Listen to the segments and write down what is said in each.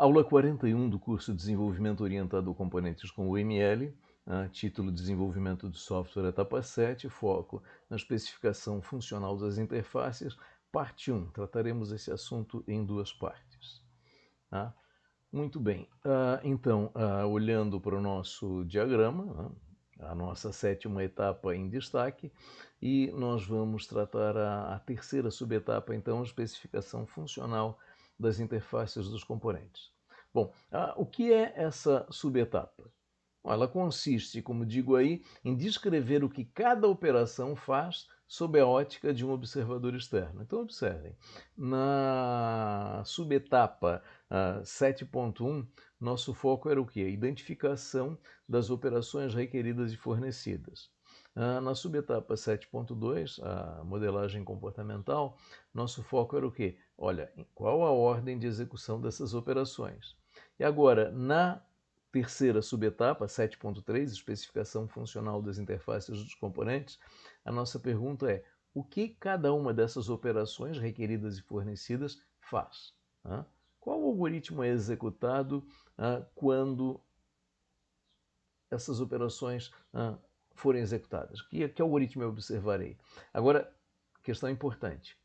Aula 41 do curso Desenvolvimento Orientado a Componentes com UML, título Desenvolvimento de Software, etapa 7, foco na especificação funcional das interfaces, parte 1. Trataremos esse assunto em duas partes. Muito bem, então, olhando para o nosso diagrama, a nossa sétima etapa em destaque, e nós vamos tratar a terceira subetapa, então, a especificação funcional das interfaces dos componentes. Bom, o que é essa subetapa? Ela consiste, como digo aí, em descrever o que cada operação faz sob a ótica de um observador externo. Então, observem, na subetapa 7.1, nosso foco era o quê? A identificação das operações requeridas e fornecidas. Na subetapa 7.2, a modelagem comportamental, nosso foco era o quê? Olha, qual a ordem de execução dessas operações? E agora, na terceira subetapa, 7.3, especificação funcional das interfaces dos componentes, a nossa pergunta é: o que cada uma dessas operações requeridas e fornecidas faz? Qual algoritmo é executado quando essas operações forem executadas? Que algoritmo eu observarei? Agora, questão importante.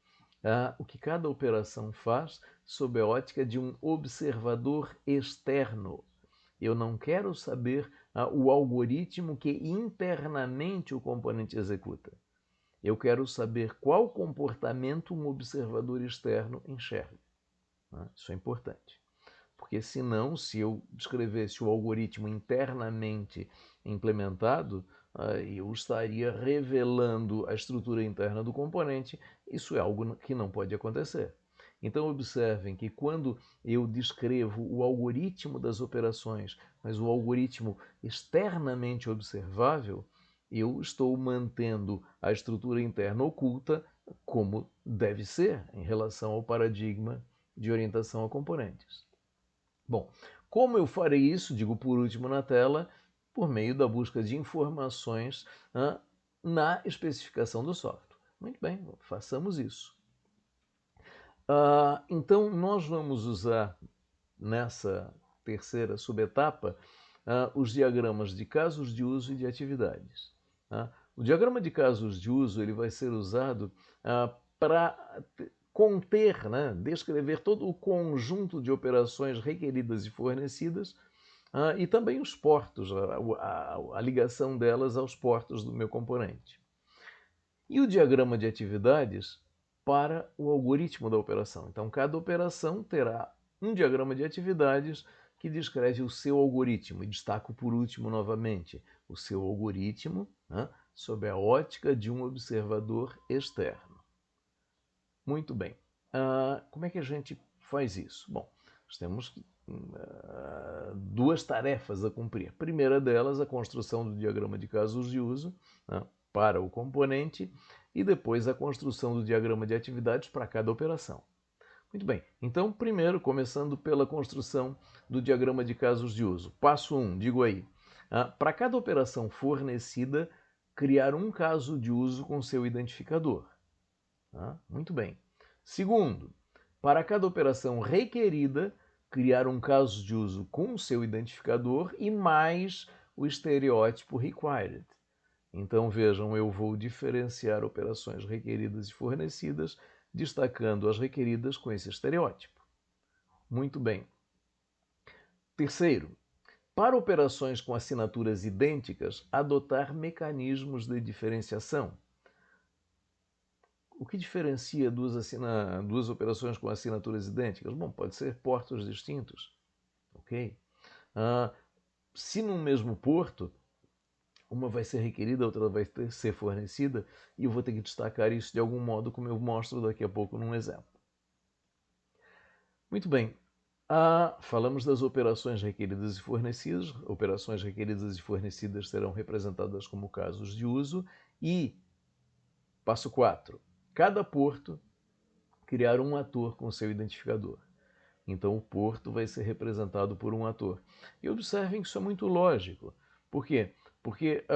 O que cada operação faz sob a ótica de um observador externo. Eu não quero saber o algoritmo que internamente o componente executa. Eu quero saber qual comportamento um observador externo enxerga. Isso é importante. Porque senão, se eu descrevesse o algoritmo internamente implementado, eu estaria revelando a estrutura interna do componente. Isso é algo que não pode acontecer. Então observem que quando eu descrevo o algoritmo das operações, mas o algoritmo externamente observável, eu estou mantendo a estrutura interna oculta como deve ser em relação ao paradigma de orientação a componentes. Bom, como eu farei isso, digo por último na tela, por meio da busca de informações na especificação do software. Muito bem, façamos isso. Então, nós vamos usar nessa terceira subetapa os diagramas de casos de uso e de atividades. O diagrama de casos de uso ele vai ser usado para conter, descrever todo o conjunto de operações requeridas e fornecidas e também os portos, a ligação delas aos portos do meu componente. E o diagrama de atividades para o algoritmo da operação. Então, cada operação terá um diagrama de atividades que descreve o seu algoritmo. E destaco por último novamente o seu algoritmo sob a ótica de um observador externo. Muito bem. Como é que a gente faz isso? Bom, nós temos duas tarefas a cumprir. A primeira delas, a construção do diagrama de casos de uso para o componente e depois a construção do diagrama de atividades para cada operação. Muito bem, então primeiro, começando pela construção do diagrama de casos de uso. Passo 1, digo aí, para cada operação fornecida, criar um caso de uso com seu identificador. Muito bem. Segundo, para cada operação requerida, criar um caso de uso com seu identificador e mais o estereótipo required. Então vejam, eu vou diferenciar operações requeridas e fornecidas, destacando as requeridas com esse estereótipo. Muito bem. Terceiro, para operações com assinaturas idênticas, adotar mecanismos de diferenciação. O que diferencia duas operações com assinaturas idênticas? Bom, pode ser portos distintos. Ok? Se no mesmo porto, uma vai ser requerida, a outra vai ser fornecida, e eu vou ter que destacar isso de algum modo, como eu mostro daqui a pouco num exemplo. Muito bem. Falamos das operações requeridas e fornecidas. Operações requeridas e fornecidas serão representadas como casos de uso. E, passo 4, cada porto criar um ator com seu identificador. Então o porto vai ser representado por um ator. E observem que isso é muito lógico. Por quê? Porque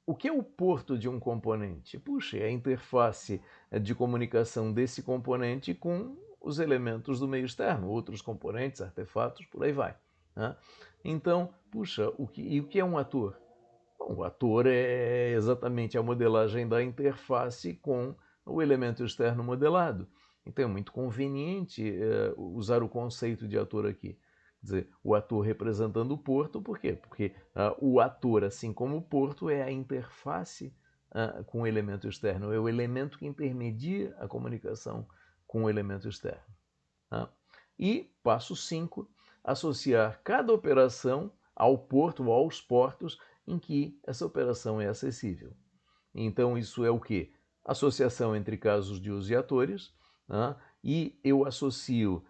o que é o porto de um componente? Puxa, é a interface de comunicação desse componente com os elementos do meio externo, outros componentes, artefatos, por aí vai. Né? Então, puxa, o que é um ator? Bom, o ator é exatamente a modelagem da interface com o elemento externo modelado. Então é muito conveniente usar o conceito de ator aqui. Quer dizer, o ator representando o porto, por quê? Porque o ator, assim como o porto, é a interface com o elemento externo, é o elemento que intermedia a comunicação com o elemento externo. E, passo 5, associar cada operação ao porto ou aos portos em que essa operação é acessível. Então, isso é o quê? Associação entre casos de uso e atores, e eu associo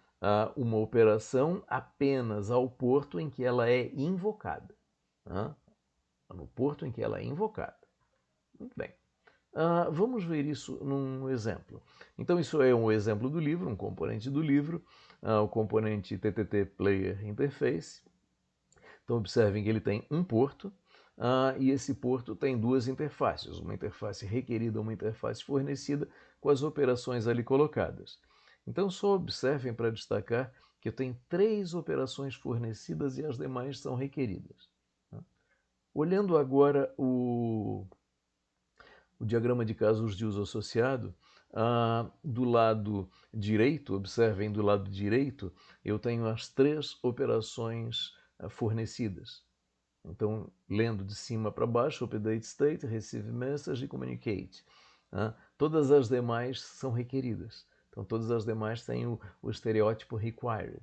uma operação apenas ao porto em que ela é invocada. No porto em que ela é invocada. Muito bem. Vamos ver isso num exemplo. Então, isso é um exemplo do livro, um componente do livro, o componente TTT Player Interface. Então, observem que ele tem um porto, e esse porto tem duas interfaces, uma interface requerida e uma interface fornecida, com as operações ali colocadas. Então, só observem para destacar que eu tenho 3 operações fornecidas e as demais são requeridas. Olhando agora o diagrama de casos de uso associado, do lado direito, observem do lado direito, eu tenho as 3 operações fornecidas. Então, lendo de cima para baixo, update state, receive message e communicate. Todas as demais são requeridas. Então, todas as demais têm o estereótipo required.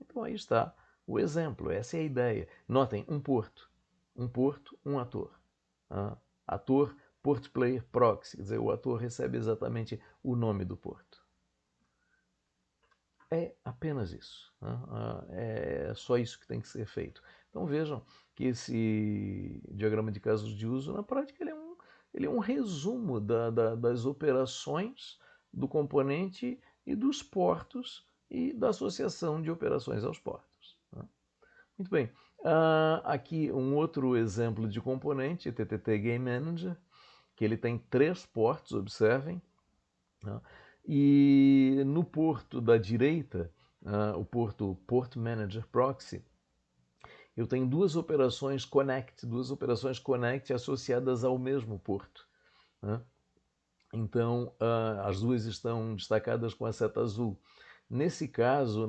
Então, aí está o exemplo, essa é a ideia. Notem, um porto, um ator. Ator, port player proxy, quer dizer, o ator recebe exatamente o nome do porto. É apenas isso. É só isso que tem que ser feito. Então vejam que esse diagrama de casos de uso, na prática, ele é um resumo das operações do componente e dos portos e da associação de operações aos portos. Muito bem. Aqui um outro exemplo de componente, TTT Game Manager, que ele tem 3 portos, observem. E no porto da direita, o porto Port Manager Proxy, eu tenho duas operações connect associadas ao mesmo porto. Então, as duas estão destacadas com a seta azul. Nesse caso,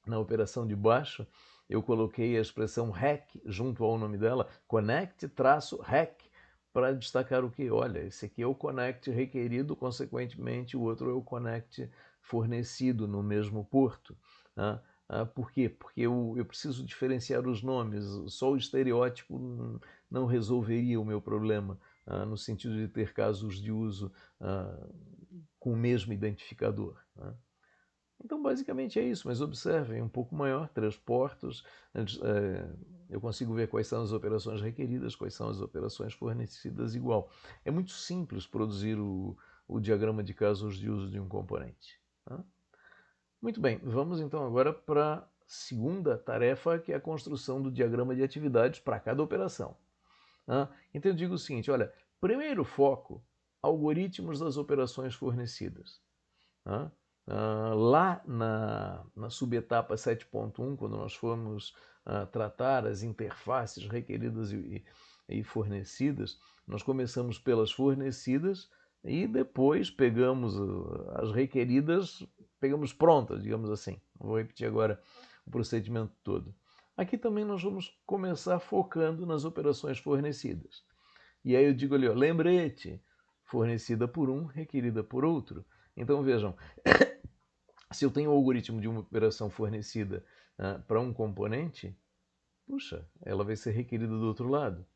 na operação de baixo, eu coloquei a expressão REC junto ao nome dela, connect-REC, para destacar o que? Olha, esse aqui é o connect requerido, consequentemente o outro é o connect fornecido no mesmo porto. Por quê? Porque eu preciso diferenciar os nomes, só o estereótipo não resolveria o meu problema, no sentido de ter casos de uso com o mesmo identificador. Então, basicamente é isso, mas observem, um pouco maior, 3 portos, eu consigo ver quais são as operações requeridas, quais são as operações fornecidas igual. É muito simples produzir o diagrama de casos de uso de um componente. Muito bem, vamos então agora para a segunda tarefa, que é a construção do diagrama de atividades para cada operação. Então eu digo o seguinte, olha, primeiro foco, algoritmos das operações fornecidas. Lá na subetapa 7.1, quando nós formos tratar as interfaces requeridas e fornecidas, nós começamos pelas fornecidas e depois pegamos as requeridas, pegamos prontas, digamos assim. Vou repetir agora o procedimento todo. Aqui também nós vamos começar focando nas operações fornecidas. E aí eu digo ali, ó, lembrete, fornecida por um, requerida por outro. Então vejam, se eu tenho o algoritmo de uma operação fornecida para um componente, puxa, ela vai ser requerida do outro lado.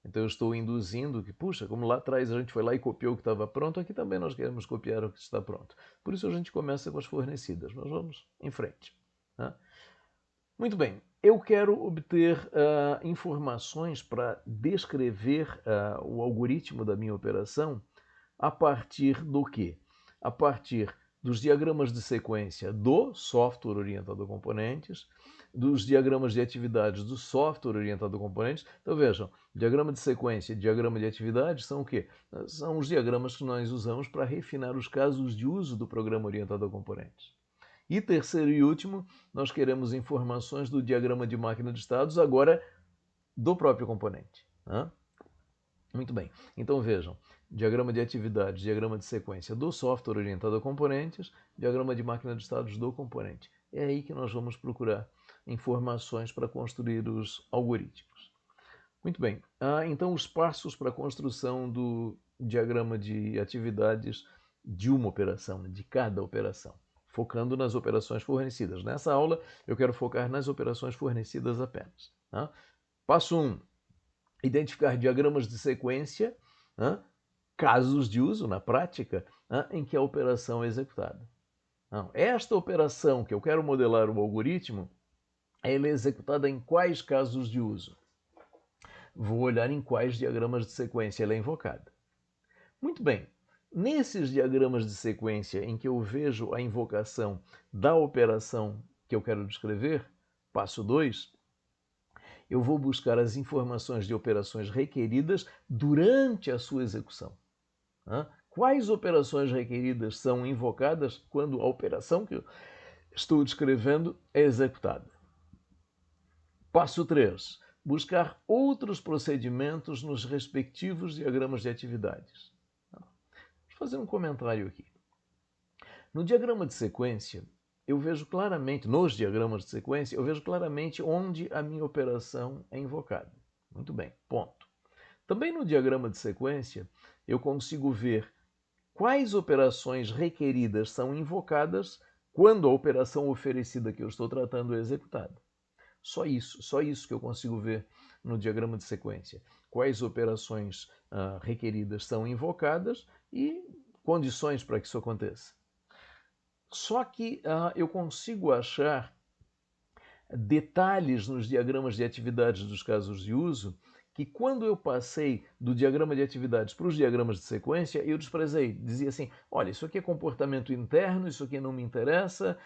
Então eu estou induzindo que, puxa, como lá atrás a gente foi lá e copiou o que estava pronto, aqui também nós queremos copiar o que está pronto. Por isso a gente começa com as fornecidas. Nós vamos em frente. Muito bem, eu quero obter informações para descrever o algoritmo da minha operação a partir do quê? A partir dos diagramas de sequência do software orientado a componentes, dos diagramas de atividades do software orientado a componentes. Então vejam, diagrama de sequência e diagrama de atividades são o quê? São os diagramas que nós usamos para refinar os casos de uso do programa orientado a componentes. E terceiro e último, nós queremos informações do diagrama de máquina de estados, agora do próprio componente. Né? Muito bem, então vejam, diagrama de atividades, diagrama de sequência do software orientado a componentes, diagrama de máquina de estados do componente. É aí que nós vamos procurar informações para construir os algoritmos. Muito bem, então os passos para a construção do diagrama de atividades de uma operação, de cada operação, focando nas operações fornecidas. Nessa aula eu quero focar nas operações fornecidas apenas. Tá? Passo 1, identificar diagramas de sequência, casos de uso na prática em que a operação é executada. Não, esta operação que eu quero modelar o algoritmo, ela é executada em quais casos de uso? Vou olhar em quais diagramas de sequência ela é invocada. Muito bem, nesses diagramas de sequência em que eu vejo a invocação da operação que eu quero descrever, passo 2, eu vou buscar as informações de operações requeridas durante a sua execução. Quais operações requeridas são invocadas quando a operação que eu estou descrevendo é executada? Passo 3. Buscar outros procedimentos nos respectivos diagramas de atividades. Vou fazer um comentário aqui. No diagrama de sequência, eu vejo claramente, nos diagramas de sequência, eu vejo claramente onde a minha operação é invocada. Muito bem, ponto. Também no diagrama de sequência, eu consigo ver quais operações requeridas são invocadas quando a operação oferecida que eu estou tratando é executada. Só isso que eu consigo ver no diagrama de sequência. Quais operações requeridas são invocadas e condições para que isso aconteça. Só que eu consigo achar detalhes nos diagramas de atividades dos casos de uso que quando eu passei do diagrama de atividades para os diagramas de sequência, eu desprezei. Dizia assim, olha, isso aqui é comportamento interno, isso aqui não me interessa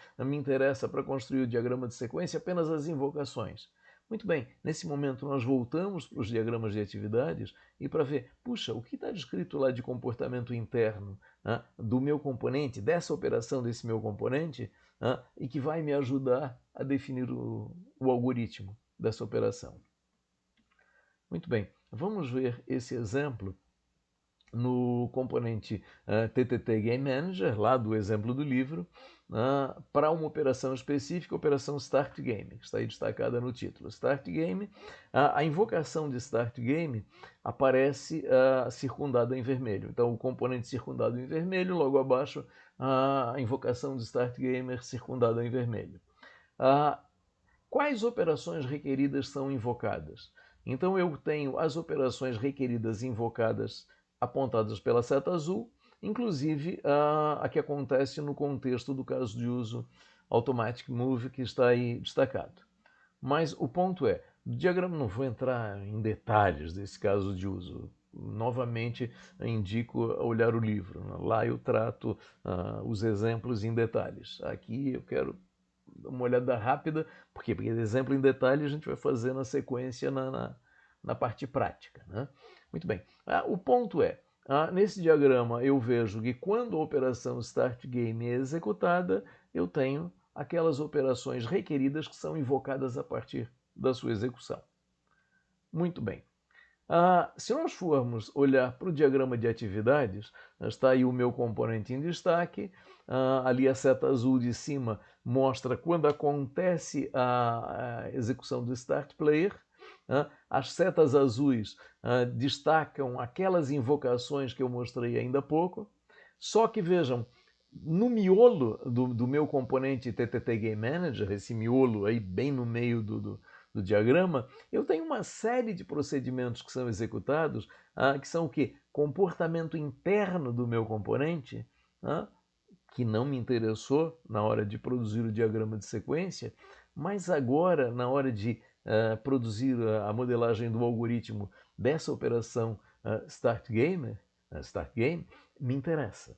para construir o diagrama de sequência apenas as invocações. Muito bem, nesse momento nós voltamos para os diagramas de atividades e para ver, puxa, o que está descrito lá de comportamento interno do meu componente, dessa operação desse meu componente, e que vai me ajudar a definir o algoritmo dessa operação. Muito bem, vamos ver esse exemplo no componente TTT Game Manager, lá do exemplo do livro, para uma operação específica, a operação Start Game, que está aí destacada no título. Start Game, a invocação de Start Game aparece circundada em vermelho. Então, o componente circundado em vermelho, logo abaixo, a invocação de Start Gamer circundada em vermelho. Quais operações requeridas são invocadas? Então eu tenho as operações requeridas invocadas apontadas pela seta azul, inclusive a que acontece no contexto do caso de uso Automatic Move que está aí destacado. Mas o ponto é, o diagrama, não vou entrar em detalhes desse caso de uso. Novamente indico olhar o livro. Lá eu trato os exemplos em detalhes. Aqui eu quero uma olhada rápida, por quê? Porque exemplo em detalhe a gente vai fazer na sequência na parte prática. Né? Muito bem, o ponto é, nesse diagrama eu vejo que quando a operação Start Game é executada, eu tenho aquelas operações requeridas que são invocadas a partir da sua execução. Muito bem. Se nós formos olhar para o diagrama de atividades, está aí o meu componente em destaque, ali a seta azul de cima mostra quando acontece a execução do Start Player, as setas azuis destacam aquelas invocações que eu mostrei ainda há pouco, só que vejam, no miolo do meu componente TTT Game Manager, esse miolo aí bem no meio do diagrama, eu tenho uma série de procedimentos que são executados, que são o quê? Comportamento interno do meu componente, que não me interessou na hora de produzir o diagrama de sequência, mas agora, na hora de produzir a modelagem do algoritmo dessa operação Start Game, me interessa.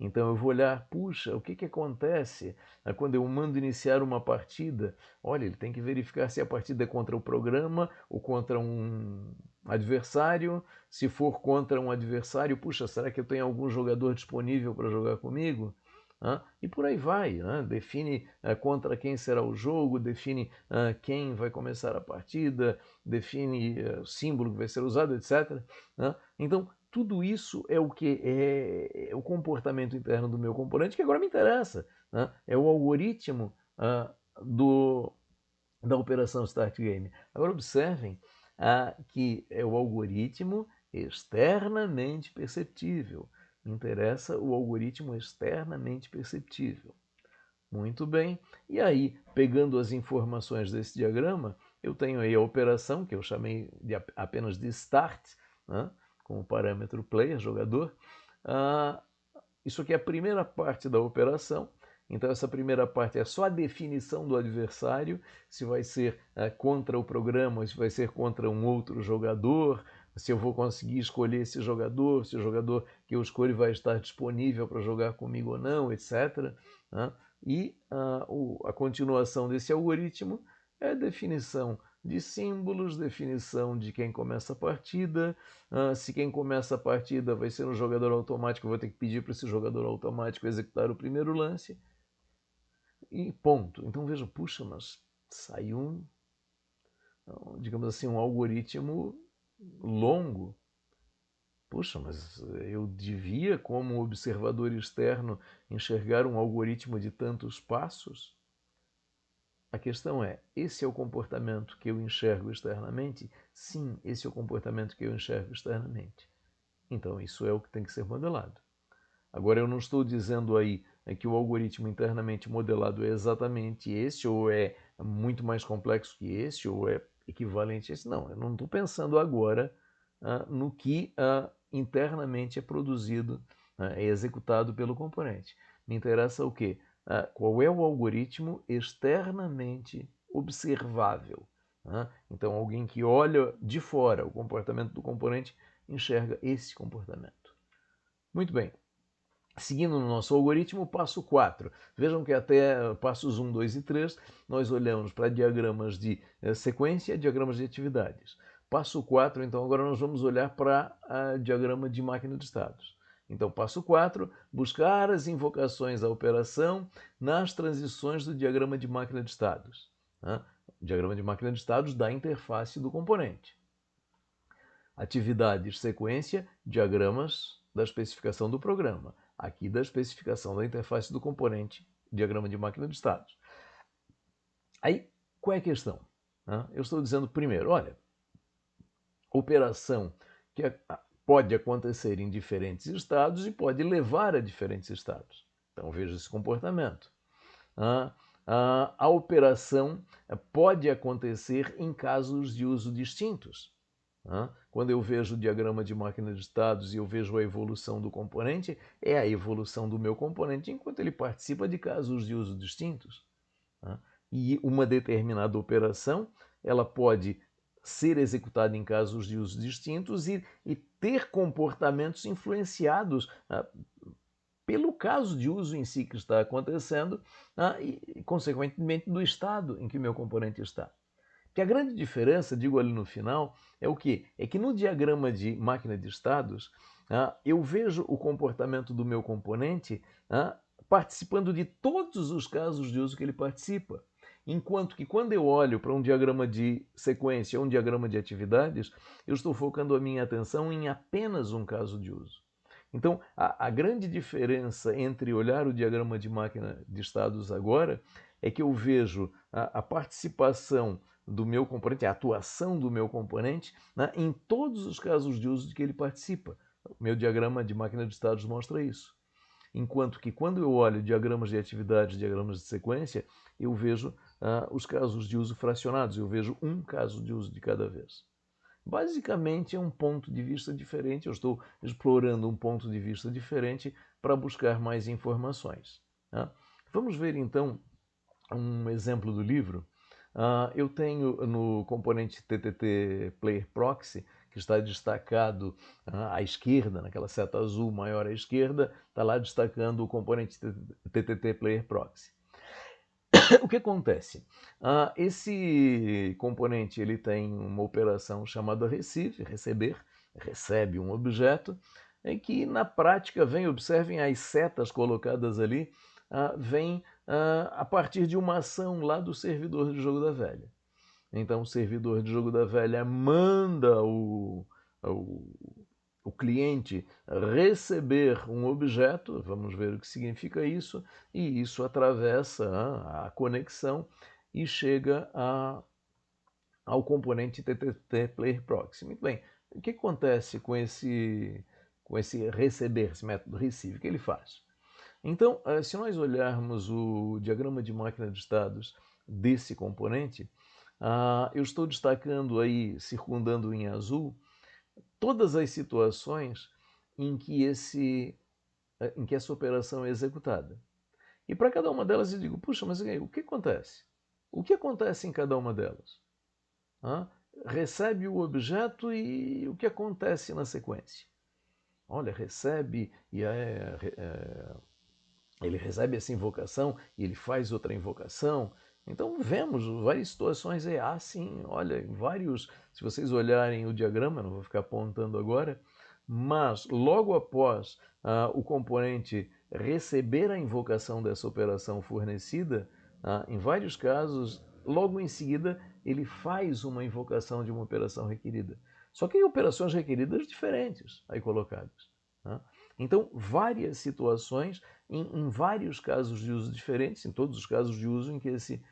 Então eu vou olhar, puxa, o que, que acontece quando eu mando iniciar uma partida? Olha, ele tem que verificar se a partida é contra o programa ou contra um adversário. Se for contra um adversário, puxa, será que eu tenho algum jogador disponível para jogar comigo? E por aí vai, define contra quem será o jogo, define quem vai começar a partida, define o símbolo que vai ser usado, etc. Então, tudo isso é o que é o comportamento interno do meu componente que agora me interessa. É o algoritmo da operação Start Game. Agora observem que é o algoritmo externamente perceptível. Me interessa o algoritmo externamente perceptível. Muito bem. E aí, pegando as informações desse diagrama, eu tenho aí a operação, que eu chamei apenas de start, com o parâmetro player, jogador. Isso aqui é a primeira parte da operação. Então, essa primeira parte é só a definição do adversário, se vai ser contra o programa, se vai ser contra um outro jogador, se eu vou conseguir escolher esse jogador, se o jogador que eu escolho vai estar disponível para jogar comigo ou não, etc. E a continuação desse algoritmo é a definição de símbolos, definição de quem começa a partida. Se quem começa a partida vai ser um jogador automático, eu vou ter que pedir para esse jogador automático executar o primeiro lance. E ponto. Então veja, puxa, mas saiu digamos assim, um algoritmo longo. Puxa, mas eu devia, como observador externo, enxergar um algoritmo de tantos passos? A questão é, esse é o comportamento que eu enxergo externamente? Sim, esse é o comportamento que eu enxergo externamente. Então, isso é o que tem que ser modelado. Agora, eu não estou dizendo aí que o algoritmo internamente modelado é exatamente esse, ou é muito mais complexo que esse, ou é equivalente a esse. Não, eu não estou pensando agora no que internamente é produzido, é executado pelo componente. Me interessa o quê? Qual é o algoritmo externamente observável? Então, alguém que olha de fora o comportamento do componente enxerga esse comportamento. Muito bem. Seguindo no nosso algoritmo, passo 4. Vejam que até passos 1, 2 e 3 nós olhamos para diagramas de sequência, diagramas de atividades. Passo 4, então agora nós vamos olhar para diagrama de máquina de estados. Então, passo 4, buscar as invocações à operação nas transições do diagrama de máquina de estados. Diagrama de máquina de estados da interface do componente. Atividades, sequência, diagramas da especificação do programa. Aqui da especificação da interface do componente, diagrama de máquina de estados. Aí, qual é a questão? Eu estou dizendo primeiro, olha, operação que pode acontecer em diferentes estados e pode levar a diferentes estados. Então, veja esse comportamento. A operação pode acontecer em casos de uso distintos. Quando eu vejo o diagrama de máquina de estados e eu vejo a evolução do componente, é a evolução do meu componente enquanto ele participa de casos de uso distintos. E uma determinada operação ela pode ser executada em casos de uso distintos e ter comportamentos influenciados pelo caso de uso em si que está acontecendo e, consequentemente, do estado em que o meu componente está. Que a grande diferença, digo ali no final, é o quê? É que no diagrama de máquina de estados, eu vejo o comportamento do meu componente participando de todos os casos de uso que ele participa. Enquanto que quando eu olho para um diagrama de sequência ou um diagrama de atividades, eu estou focando a minha atenção em apenas um caso de uso. Então, a grande diferença entre olhar o diagrama de máquina de estados agora é que eu vejo a participação do meu componente, a atuação do meu componente em todos os casos de uso de que ele participa. O meu diagrama de máquina de estados mostra isso. Enquanto que quando eu olho diagramas de atividades, diagramas de sequência, eu vejo os casos de uso fracionados, eu vejo um caso de uso de cada vez. Basicamente é um ponto de vista diferente, eu estou explorando um ponto de vista diferente para buscar mais informações. Vamos ver então um exemplo do livro. Eu tenho no componente TTT Player Proxy, que está destacado à esquerda, naquela seta azul maior à esquerda, está lá destacando o componente TTT Player Proxy. O que acontece? Esse componente ele tem uma operação chamada receive, receber, recebe um objeto, em que na prática vem, observem as setas colocadas ali, vem a partir de uma ação lá do servidor de jogo da velha. Então o servidor de jogo da velha manda o cliente receber um objeto, vamos ver o que significa isso, e isso atravessa a conexão e chega ao componente TTT Player Proxy. Muito bem, o que acontece com esse receber, esse método receive? O que ele faz? Então, se nós olharmos o diagrama de máquina de estados desse componente, eu estou destacando aí, circundando em azul, todas as situações em que essa operação é executada. E para cada uma delas eu digo, puxa, mas o que acontece? O que acontece em cada uma delas? Recebe o objeto e o que acontece na sequência? Olha, recebe e ele recebe essa invocação e ele faz outra invocação. Então vemos várias situações assim, olha, vários, se vocês olharem o diagrama, não vou ficar apontando agora, mas logo após o componente receber a invocação dessa operação fornecida, em vários casos, logo em seguida, ele faz uma invocação de uma operação requerida. Só que em operações requeridas diferentes aí colocadas. Então, várias situações, em vários casos de uso diferentes, em todos os casos de uso em que esse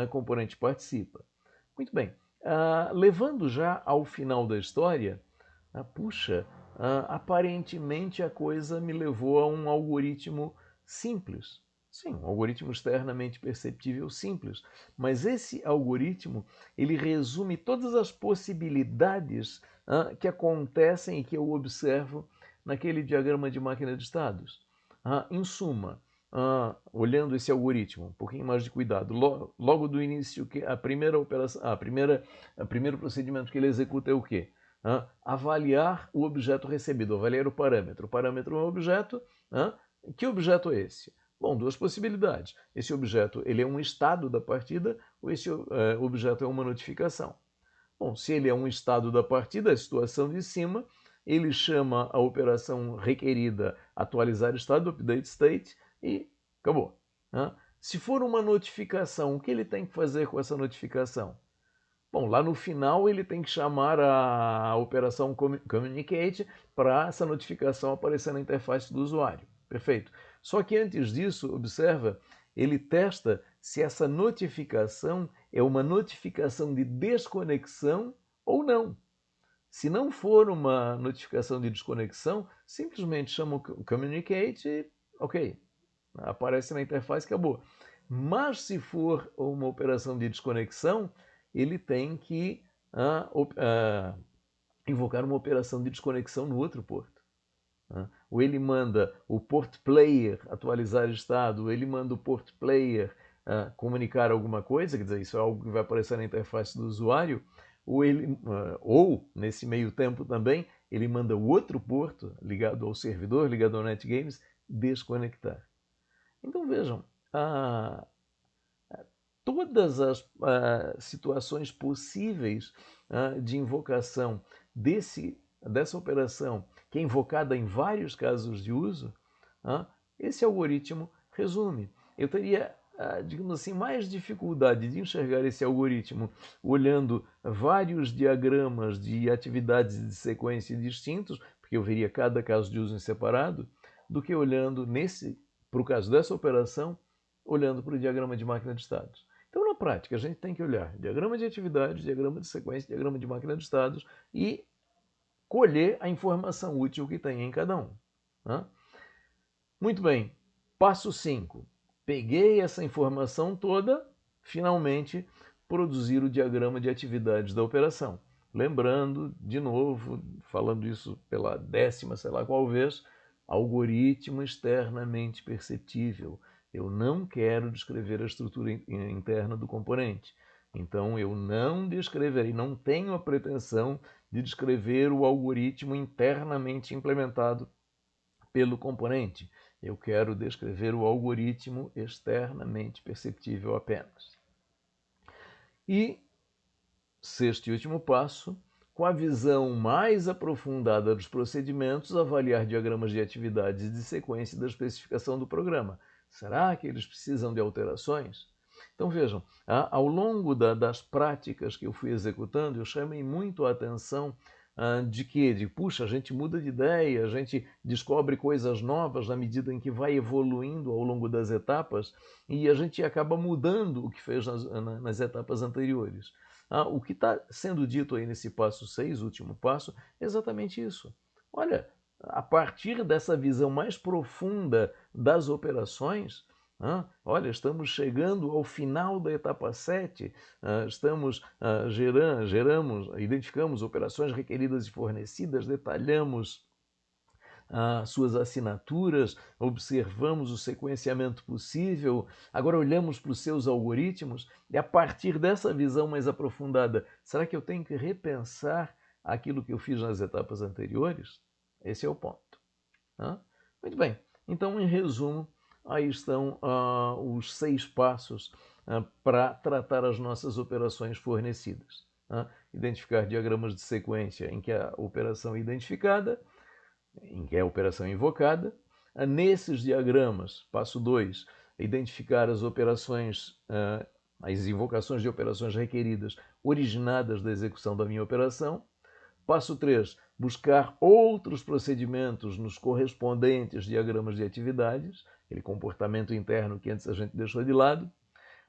componente participa. Muito bem, levando já ao final da história, puxa, aparentemente a coisa me levou a um algoritmo simples. Sim, um algoritmo externamente perceptível simples. Mas esse algoritmo, ele resume todas as possibilidades que acontecem e que eu observo naquele diagrama de máquina de estados. Em suma, olhando esse algoritmo, um pouquinho mais de cuidado, logo do início, a primeira operação, o primeiro procedimento que ele executa é o quê? Avaliar o objeto recebido, avaliar o parâmetro. O parâmetro é um objeto. Que objeto é esse? Bom, duas possibilidades. Esse objeto ele é um estado da partida ou esse objeto é uma notificação. Bom, se ele é um estado da partida, a situação de cima, ele chama a operação requerida atualizar estado, update state, e acabou. Se for uma notificação, o que ele tem que fazer com essa notificação? Bom, lá no final ele tem que chamar a operação communicate para essa notificação aparecer na interface do usuário. Perfeito. Só que antes disso, observa, ele testa se essa notificação é uma notificação de desconexão ou não. Se não for uma notificação de desconexão, simplesmente chama o communicate e ok, aparece na interface e acabou. Mas se for uma operação de desconexão, ele tem que invocar uma operação de desconexão no outro porto. Ou ele manda o port player atualizar estado, ou ele manda o port player comunicar alguma coisa, quer dizer, isso é algo que vai aparecer na interface do usuário, ou nesse meio tempo também, ele manda o outro porto ligado ao servidor, ligado ao NetGames, desconectar. Então vejam, todas as situações possíveis de invocação dessa operação, que é invocada em vários casos de uso, esse algoritmo resume. Eu teria, digamos assim, mais dificuldade de enxergar esse algoritmo olhando vários diagramas de atividades de sequência distintos, porque eu veria cada caso de uso em separado, do que olhando para o caso dessa operação, olhando para o diagrama de máquina de estados. Então, na prática, a gente tem que olhar diagrama de atividades, diagrama de sequência, diagrama de máquina de estados e colher a informação útil que tem em cada um. Muito bem, passo 5. Peguei essa informação toda, finalmente produzir o diagrama de atividades da operação. Lembrando, de novo, falando isso pela 10ª, sei lá qual vez, algoritmo externamente perceptível. Eu não quero descrever a estrutura interna do componente. Então, eu não descreverei, não tenho a pretensão de descrever o algoritmo internamente implementado pelo componente. Eu quero descrever o algoritmo externamente perceptível apenas. E, sexto e último passo, com a visão mais aprofundada dos procedimentos, avaliar diagramas de atividades de sequência e da especificação do programa. Será que eles precisam de alterações? Então vejam, ao longo das práticas que eu fui executando, eu chamei muito a atenção puxa, a gente muda de ideia, a gente descobre coisas novas na medida em que vai evoluindo ao longo das etapas e a gente acaba mudando o que fez nas etapas anteriores. O que está sendo dito aí nesse passo 6, último passo, é exatamente isso. Olha, a partir dessa visão mais profunda das operações, olha, estamos chegando ao final da etapa 7, identificamos operações requeridas e fornecidas, detalhamos suas assinaturas, observamos o sequenciamento possível, agora olhamos para os seus algoritmos e a partir dessa visão mais aprofundada, será que eu tenho que repensar aquilo que eu fiz nas etapas anteriores? Esse é o ponto. Muito bem, então em resumo, aí estão os 6 passos para tratar as nossas operações fornecidas. Identificar diagramas de sequência em que a operação é identificada, em que a operação é invocada. Nesses diagramas, passo 2, identificar as operações, as invocações de operações requeridas originadas da execução da minha operação. Passo 3, buscar outros procedimentos nos correspondentes diagramas de atividades, aquele comportamento interno que antes a gente deixou de lado.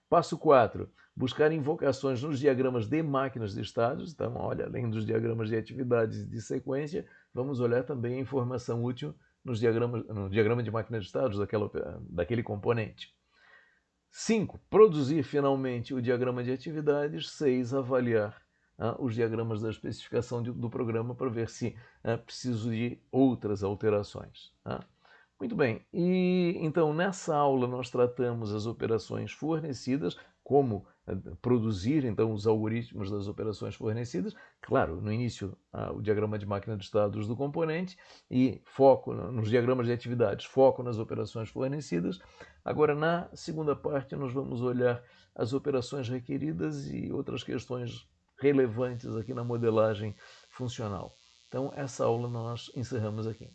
Passo 4, buscar invocações nos diagramas de máquinas de estados. Então, olha, além dos diagramas de atividades de sequência, vamos olhar também a informação útil no diagrama de máquina de estados daquele componente. 5, produzir finalmente o diagrama de atividades. 6, avaliar os diagramas da especificação do programa para ver se preciso de outras alterações. Muito bem, e então nessa aula nós tratamos as operações fornecidas, como produzir então os algoritmos das operações fornecidas. Claro, no início o diagrama de máquina de estados do componente e foco nos diagramas de atividades, foco nas operações fornecidas. Agora na segunda parte nós vamos olhar as operações requeridas e outras questões relevantes aqui na modelagem funcional. Então essa aula nós encerramos aqui.